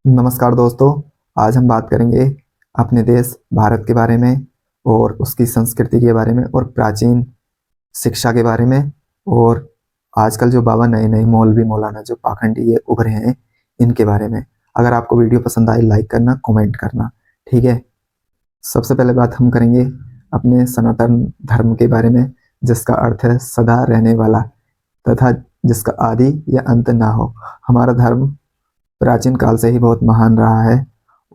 नमस्कार दोस्तों। आज हम बात करेंगे अपने देश भारत के बारे में और उसकी संस्कृति के बारे में और प्राचीन शिक्षा के बारे में। और आजकल जो बाबा नए नए मौलवी मौलाना जो पाखंडी ये उभरे हैं इनके बारे में। अगर आपको वीडियो पसंद आए लाइक करना, कमेंट करना, ठीक है। सबसे पहले बात हम करेंगे अपने सनातन धर्म के बारे में, जिसका अर्थ है सदा रहने वाला तथा जिसका आदि या अंत ना हो। हमारा धर्म प्राचीन काल से ही बहुत महान रहा है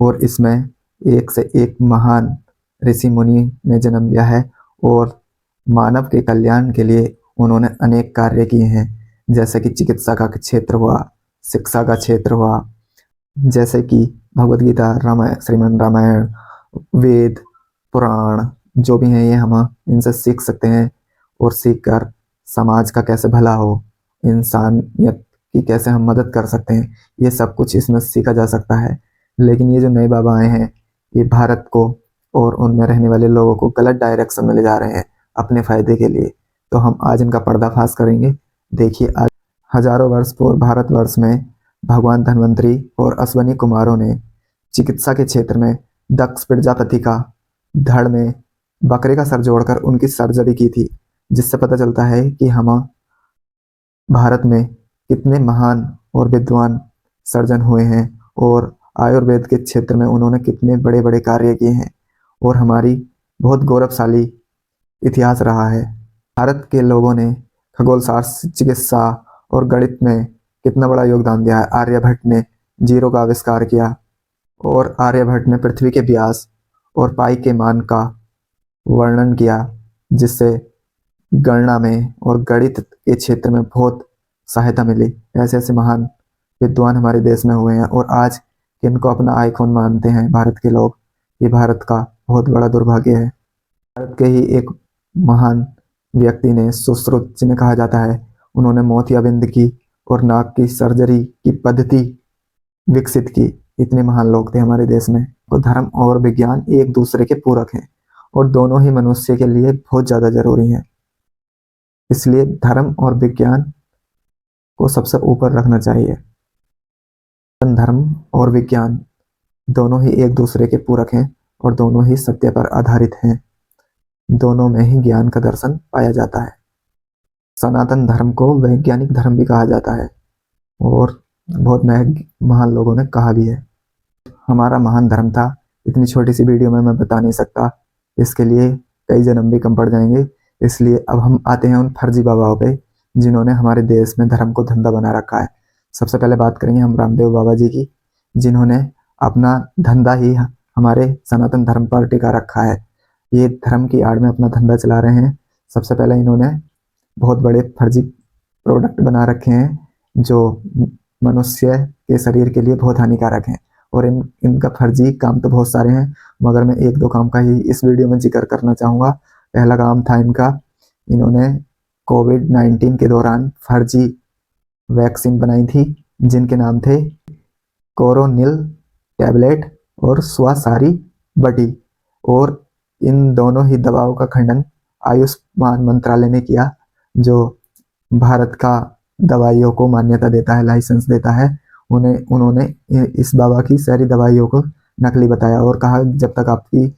और इसमें एक से एक महान ऋषि मुनि ने जन्म लिया है और मानव के कल्याण के लिए उन्होंने अनेक कार्य किए हैं। जैसे कि चिकित्सा का क्षेत्र हुआ, शिक्षा का क्षेत्र हुआ, जैसे कि भगवत गीता, रामायण, श्रीमद् रामायण, वेद, पुराण जो भी हैं ये हम इनसे सीख सकते हैं और सीख कर समाज का कैसे भला हो, इंसानियत की कैसे हम मदद कर सकते हैं, ये सब कुछ इसमें सीखा जा सकता है। लेकिन ये जो नए बाबा आए हैं ये भारत को और उनमें रहने वाले लोगों को गलत डायरेक्शन में ले जा रहे हैं अपने फायदे के लिए। तो हम आज इनका पर्दाफाश करेंगे। देखिए, आज हजारों वर्ष पूर्व भारतवर्ष में भगवान धन्वंतरी और अश्वनी कुमारों ने चिकित्सा के क्षेत्र में दक्ष प्रजापति का धड़ में बकरे का सर जोड़कर उनकी सर्जरी की थी, जिससे पता चलता है कि हम भारत में कितने महान और विद्वान सर्जन हुए हैं और आयुर्वेद के क्षेत्र में उन्होंने कितने बड़े बड़े कार्य किए हैं और हमारी बहुत गौरवशाली इतिहास रहा है। भारत के लोगों ने खगोल शास्त्र, चिकित्सा और गणित में कितना बड़ा योगदान दिया है। आर्यभट्ट ने जीरो का आविष्कार किया और आर्यभट्ट ने पृथ्वी के व्यास और पाई के मान का वर्णन किया, जिससे गणना में और गणित के क्षेत्र में बहुत सहायता मिली। ऐसे ऐसे महान विद्वान हमारे देश में हुए हैं और आज इनको अपना आइकॉन मानते हैं भारत के लोग। ये भारत का बहुत बड़ा दुर्भाग्य है। भारत के ही एक महान व्यक्ति ने, सुश्रुत जिन्हें कहा जाता है, उन्होंने मोतियाबिंद की और नाक की सर्जरी की पद्धति विकसित की। इतने महान लोग थे हमारे देश में। तो धर्म और विज्ञान एक दूसरे के पूरक हैं और दोनों ही मनुष्य के लिए बहुत ज़्यादा जरूरी हैं। इसलिए धर्म और विज्ञान को सबसे ऊपर रखना चाहिए। धर्म और विज्ञान दोनों ही एक दूसरे के पूरक हैं और दोनों ही सत्य पर आधारित हैं। दोनों में ही ज्ञान का दर्शन पाया जाता है। सनातन धर्म को वैज्ञानिक धर्म भी कहा जाता है और बहुत महान लोगों ने कहा भी है। हमारा महान धर्म था, इतनी छोटी सी वीडियो में मैं बता नहीं सकता, इसके लिए कई जन्म भी कम पड़ जाएंगे। इसलिए अब हम आते हैं उन फर्जी बाबाओं पे जिन्होंने हमारे देश में धर्म को धंधा बना रखा है। सबसे पहले बात करेंगे हम रामदेव बाबा जी की, जिन्होंने अपना धंधा ही हमारे सनातन धर्म पर टिका रखा है। ये धर्म की आड़ में अपना धंधा चला रहे हैं। सबसे पहले इन्होंने बहुत बड़े फर्जी प्रोडक्ट बना रखे हैं जो मनुष्य के शरीर के लिए बहुत हानिकारक हैं और इनका फर्जी काम तो बहुत सारे हैं, मगर मैं एक दो काम का ही इस वीडियो में जिक्र करना चाहूँगा। पहला काम था इनका, इन्होंने कोविड-19 के दौरान फर्जी वैक्सीन बनाई थी जिनके नाम थे कोरोनिल टैबलेट और स्वासारी बटी, और इन दोनों ही दवाओं का खंडन आयुष्मान मंत्रालय ने किया, जो भारत का दवाइयों को मान्यता देता है, लाइसेंस देता है। उन्होंने इस बाबा की सारी दवाइयों को नकली बताया और कहा जब तक आपकी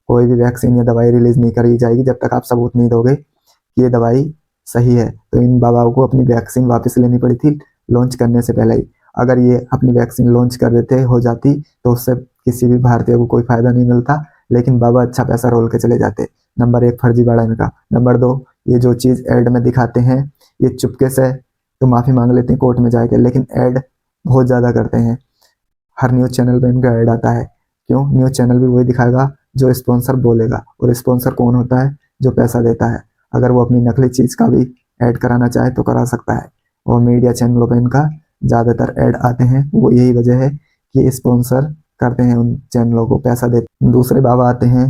कोई भी वैक्सीन या दवाई रिलीज नहीं करी जाएगी, जब तक आप सबूत नहीं दोगे कि ये दवाई सही है। तो इन बाबाओं को अपनी वैक्सीन वापस लेनी पड़ी थी लॉन्च करने से पहले ही। अगर ये अपनी वैक्सीन लॉन्च कर देते हो जाती तो उससे किसी भी भारतीय को कोई फायदा नहीं मिलता, लेकिन बाबा अच्छा पैसा रोल के चले जाते। नंबर एक फर्जीवाड़ा इनका। नंबर दो, ये जो चीज़ ऐड में दिखाते हैं ये चुपके से तो माफ़ी मांग लेते हैं कोर्ट में जाके, लेकिन ऐड बहुत ज़्यादा करते हैं। हर न्यूज़ चैनल पे इनका ऐड आता है। क्यों? न्यूज़ चैनल भी वही दिखाएगा जो स्पॉन्सर बोलेगा, और स्पॉन्सर कौन होता है? जो पैसा देता है। अगर वो अपनी नकली चीज़ का भी ऐड कराना चाहे तो करा सकता है, और मीडिया चैनलों पे इनका ज़्यादातर ऐड आते हैं। वो यही वजह है कि स्पॉन्सर करते हैं उन चैनलों को, पैसा देते। दूसरे बाबा आते हैं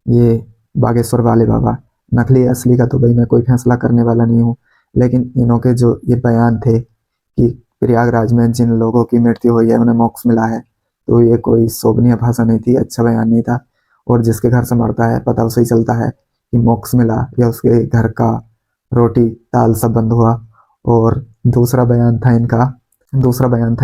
ये बागेश्वर वाले बाबा। नकली असली का तो भाई मैं कोई फैसला करने वाला नहीं हूँ, लेकिन इन्हों के जो ये बयान थे कि प्रयागराज में जिन लोगों की मृत्यु हुई है उन्हें मोक्ष मिला है, तो ये कोई शोभनीय भाषा नहीं थी, अच्छा बयान नहीं था। और जिसके घर से मरता है पता उसे ही चलता है कि मोक्ष मिला या उसके घर का रोटी दाल सब बंद हुआ। और दूसरा बयान था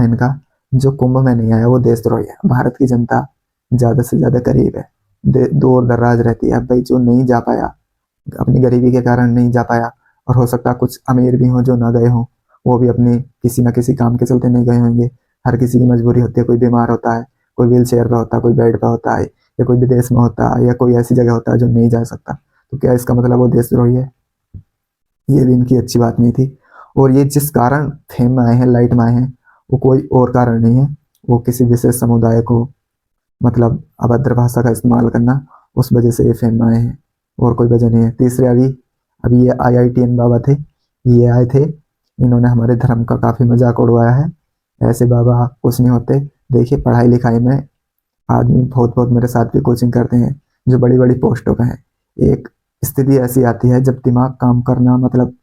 इनका जो कुंभ में नहीं आया वो देशद्रोही है। भारत की जनता ज़्यादा से ज़्यादा गरीब है, दूर दराज रहती है। अब भाई जो नहीं जा पाया, अपनी गरीबी के कारण नहीं जा पाया, और हो सकता है कुछ अमीर भी हों जो ना गए हों, वो भी अपनी किसी ना किसी काम के चलते नहीं गए होंगे। हर किसी की मजबूरी होती है, कोई बीमार होता है, कोई व्हील चेयर पर होता है, कोई बेड पर होता है, या कोई विदेश में होता है, या कोई ऐसी जगह होता है जो नहीं जा सकता। तो क्या इसका मतलब वो देशद्रोही है? ये भी इनकी अच्छी बात नहीं थी। और ये जिस कारण फेम में आए हैं, लाइट में आए हैं, वो कोई और कारण नहीं है। वो किसी विशेष समुदाय को मतलब अभद्र भाषा का इस्तेमाल करना, उस वजह से ये फेम में आए हैं, और कोई वजह नहीं है। तीसरे अभी अभी ये IITN बाबा थे, ये आए थे, इन्होंने हमारे धर्म का काफ़ी मजाक उड़वाया है। ऐसे बाबा कुछ नहीं होते। देखिए पढ़ाई लिखाई में आदमी बहुत बहुत मेरे साथ भी कोचिंग करते हैं जो बड़ी बड़ी पोस्टों पे हैं। एक स्थिति ऐसी आती है जब दिमाग काम करना मतलब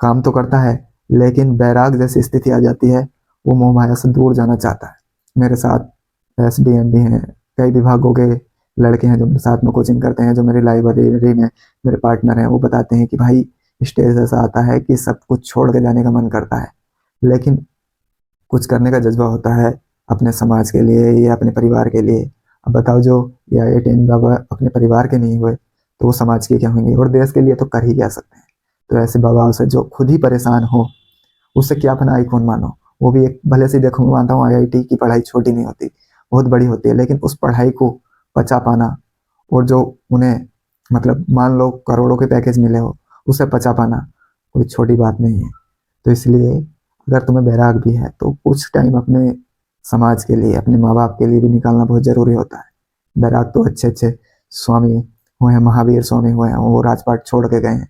काम तो करता है, लेकिन बैराग जैसी स्थिति आ जाती है, वो मोह माया से दूर जाना चाहता है। मेरे साथ SDM भी हैं, कई विभागों के लड़के हैं जो मेरे साथ में कोचिंग करते हैं, जो मेरी लाइब्रेरी में मेरे पार्टनर हैं। वो बताते हैं कि भाई स्टेज ऐसा आता है कि सब कुछ छोड़ के जाने का मन करता है, लेकिन कुछ करने का जज्बा होता है अपने समाज के लिए या अपने परिवार के लिए। अब बताओ, जो या ये टेन बाबा अपने परिवार के नहीं हुए तो वो समाज के क्या होंगे, और देश के लिए तो कर ही क्या सकते हैं। तो ऐसे बाबाओं से जो खुद ही परेशान हो, उससे क्या अपना आईकॉन मानो। वो भी एक भले से देखो, मैं मानता हूँ IIT की पढ़ाई छोटी नहीं होती, बहुत बड़ी होती है, लेकिन उस पढ़ाई को पचा पाना, और जो उन्हें मतलब मान लो करोड़ों के पैकेज मिले हो, उसे पचा पाना कोई छोटी बात नहीं है। तो इसलिए अगर तुम्हें बैराग भी है तो कुछ टाइम अपने समाज के लिए, अपने माँ बाप के लिए भी निकालना बहुत जरूरी होता है। बैराग तो अच्छे अच्छे स्वामी हुए हैं, महावीर स्वामी हुए हैं, वो राजपाट छोड़ के गए हैं,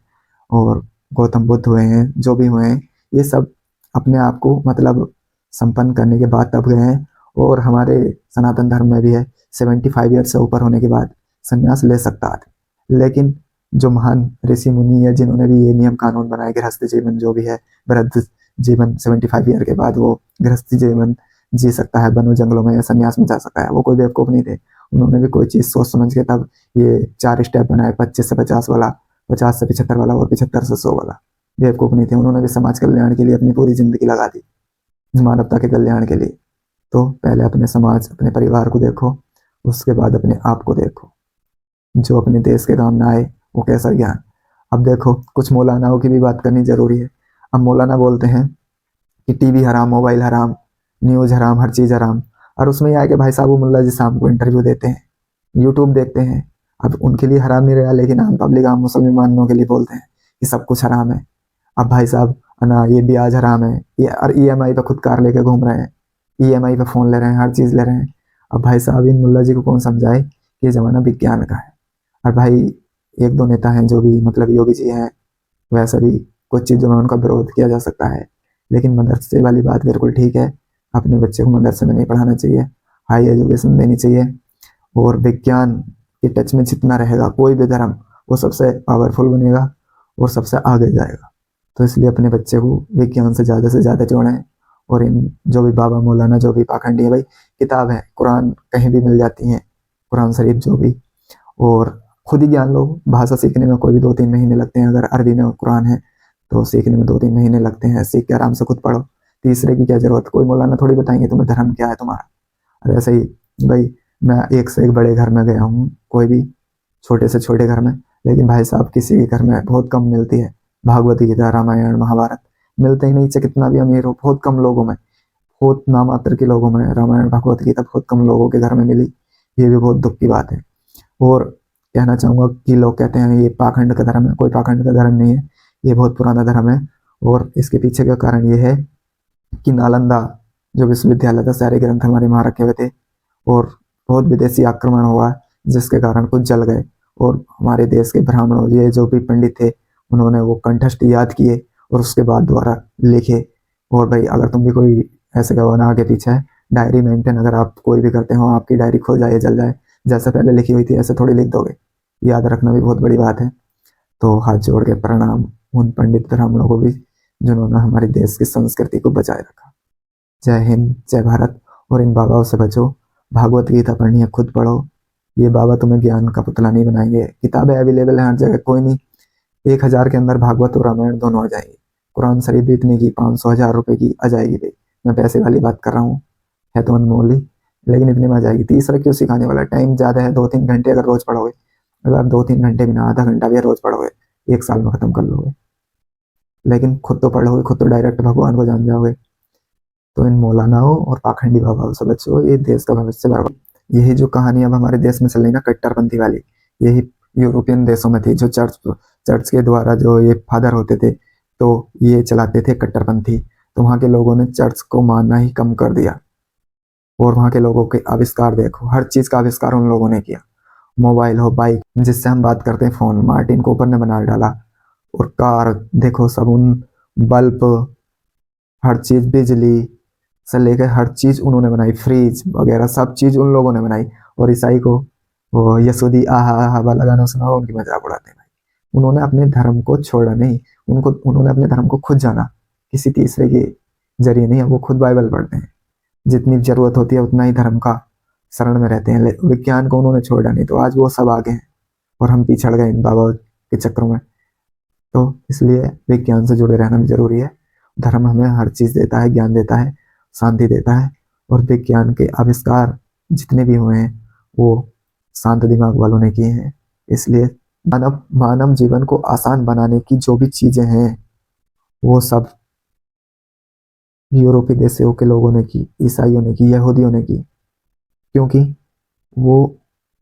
और गौतम बुद्ध हुए हैं, जो भी हुए हैं, ये सब अपने आप को मतलब संपन्न करने के बाद तब गए हैं। और हमारे सनातन धर्म में भी है 75 ईयर से ऊपर होने के बाद संन्यास ले सकता है। लेकिन जो महान ऋषि मुनि है जिन्होंने भी ये नियम कानून बनाए, गृहस्थ जीवन जो भी है, वृद्ध जीवन 75 ईयर के बाद वो गृहस्थी जीवन जी सकता है, वनों जंगलों में संन्यास में जा सकता है। वो कोई बेवकूफ नहीं थे, उन्होंने भी कोई चीज सोच समझ के तब ये 4 स्टेप बनाए, 25 से 50 वाला, 50 से 75 वाला, और 75 से 100 वाला। बेवकूफ नहीं थे, उन्होंने भी समाज कल्याण के लिए अपनी पूरी जिंदगी लगा दी, मानवता के कल्याण के लिए। तो पहले अपने समाज, अपने परिवार को देखो, उसके बाद अपने आप को देखो। जो अपने देश के काम ना आए वो कैसा ज्ञान। अब देखो, कुछ मौलानाओं की भी बात करनी जरूरी है। अब मौलाना बोलते हैं कि टीवी हराम, मोबाइल हराम, न्यूज हराम, हर चीज हराम। और उसमें यह है कि भाई साहब वो मुल्ला जी शाम को इंटरव्यू देते हैं, यूट्यूब देखते हैं। अब उनके लिए हराम नहीं रहा, लेकिन आम पब्लिक, आम मुसलमानों के लिए बोलते हैं कि सब कुछ हराम है। अब भाई साहब ना, ये ब्याज हराम है, ये और EMI पे खुद कार लेके घूम रहे हैं, EMI पे फोन ले रहे हैं, हर चीज ले रहे हैं। अब भाई साहब इन मुल्ला जी को कौन समझाए कि ये जमाना विज्ञान का है। और भाई एक दो नेता हैं जो भी मतलब योगी जी हैं, वैसा भी कुछ चीज़ों में उनका विरोध किया जा सकता है। लेकिन मदरसे वाली बात बिल्कुल ठीक है, अपने बच्चे को मदरसे में नहीं पढ़ाना चाहिए, हाई एजुकेशन देनी चाहिए। और विज्ञान के टच में जितना रहेगा कोई भी धर्म, वो सबसे पावरफुल बनेगा और सबसे आगे जाएगा। तो इसलिए अपने बच्चे को विज्ञान से ज़्यादा जोड़ें। और इन जो भी बाबा मौलाना जो भी पाखंडी है, भाई किताब है, कुरान कहीं भी मिल जाती है, कुरान शरीफ जो भी, और खुद ही ज्ञान लो। भाषा सीखने में कोई भी 2-3 महीने लगते हैं, अगर अरबी में कुरान है तो सीखने में 2-3 महीने लगते हैं, सीख के आराम से खुद पढ़ो। तीसरे की क्या जरूरत, कोई मौलाना थोड़ी बताएंगे तुम्हें धर्म क्या है तुम्हारा। और ऐसे ही भाई, मैं एक से एक बड़े घर में गया हूँ, कोई भी छोटे से छोटे घर में, लेकिन भाई साहब किसी के घर में बहुत कम मिलती है भागवत गीता, रामायण, महाभारत। मिलते ही नहीं, चाहे कितना भी अमीर हो, बहुत कम लोगों में, बहुत नामात्र के लोगों में रामायण भगवत गीता बहुत कम लोगों के घर में मिली। ये भी बहुत दुख की बात है। और कहना चाहूँगा कि लोग कहते हैं ये पाखंड का धर्म है, कोई पाखंड का धर्म नहीं है, ये बहुत पुराना धर्म है। और इसके पीछे का कारण ये है कि नालंदा जो विश्वविद्यालय था, सारे ग्रंथ हमारे वहाँ रखे हुए थे, और बहुत विदेशी आक्रमण हुआ जिसके कारण कुछ जल गए। और हमारे देश के ब्राह्मणों, ये जो भी पंडित थे, उन्होंने वो कंठस्थ याद किए और उसके बाद दोबारा लिखे। और भाई अगर तुम भी कोई ऐसे गवाना आगे पीछे है, डायरी मेंटेन अगर आप कोई भी करते हो, आपकी डायरी खो जाए, जल जाए, जैसे पहले लिखी हुई थी ऐसे थोड़ी लिख दोगे। याद रखना भी बहुत बड़ी बात है। तो हाथ जोड़ के प्रणाम उन पंडित ब्राह्मणों को भी जिन्होंने हमारे देश की संस्कृति को बचाए रखा। जय हिंद, जय भारत। और इन बाबाओं से बचो, भागवत गीता पढ़नी है खुद पढ़ो। ये बाबा तुम्हें ज्ञान का पुतला नहीं बनाएंगे। किताबें अवेलेबल हैं हर जगह, कोई नहीं 1,000 के अंदर भागवत और रामायण दोनों आ जाएंगी। कुरान शरीफ भी इतने की 500 1000 रुपए की आ जाएगी भाई, मैं पैसे वाली बात कर रहा हूँ। है तो अनमोल ही, लेकिन इतनी मजा आएगी। तीसरा क्यों सिखाने वाला, टाइम ज़्यादा है, 2-3 घंटे अगर रोज पढ़ोगे, अगर आप 2-3 घंटे भी ना, आधा घंटा भी रोज पढ़ोगे, 1 साल में खत्म कर लोगे। लेकिन खुद तो पढ़ लोगे, खुद तो डायरेक्ट भगवान को जान जाओगे। तो इन मौलानाओं और पाखंडी बाबाओं से बचो, ये देश का भविष्य बर्बाद। यही जो कहानी अब हमारे देश में चल रही ना, कट्टरपंथी वाली, यही यूरोपियन देशों में थी, जो चर्च चर्च के द्वारा जो ये फादर होते थे, तो ये चलाते थे कट्टरपंथी। तो वहाँ के लोगों ने चर्च को मानना ही कम कर दिया। और वहाँ के लोगों के आविष्कार देखो, हर चीज़ का आविष्कार उन लोगों ने किया। मोबाइल हो, बाइक जिससे हम बात करते हैं, फ़ोन मार्टिन कूपर ने बना डाला। और कार देखो, सब उन बल्ब, हर चीज़, बिजली से लेकर हर चीज़ उन्होंने बनाई, फ्रिज वगैरह सब चीज़ उन लोगों ने बनाई। और ईसाई को वो यसूदी आहा आहा वाला गाना सुना हो, उनकी मजाक उड़ाते हैं भाई। उन्होंने अपने धर्म को छोड़ा नहीं, उन्होंने अपने धर्म को खुद जाना, किसी तीसरे के जरिए नहीं। वो खुद बाइबल पढ़ते हैं, जितनी जरूरत होती है उतना ही धर्म का शरण में रहते हैं। विज्ञान को उन्होंने छोड़ा नहीं, तो आज वो सब आगे हैं और हम पिछड़ गए इन बाबा के चक्रों में। तो इसलिए विज्ञान से जुड़े रहना भी जरूरी है। धर्म हमें हर चीज़ देता है, ज्ञान देता है, शांति देता है। और विज्ञान के आविष्कार जितने भी हुए हैं वो शांत दिमाग वालों ने किए हैं। इसलिए मानव जीवन को आसान बनाने की जो भी चीज़ें हैं वो सब यूरोपीय देशों के लोगों ने की, ईसाइयों ने की, यहूदियों ने की। क्योंकि वो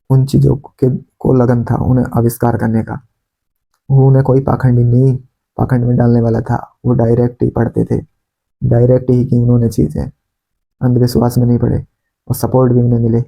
उन चीज़ों के को लगन था उन्हें आविष्कार करने का। वो उन्हें कोई पाखंडी नहीं, पाखंड में डालने वाला था। वो डायरेक्ट ही पढ़ते थे, डायरेक्ट ही की उन्होंने चीज़ें, अंधविश्वास में नहीं पड़े और सपोर्ट भी उन्हें मिले।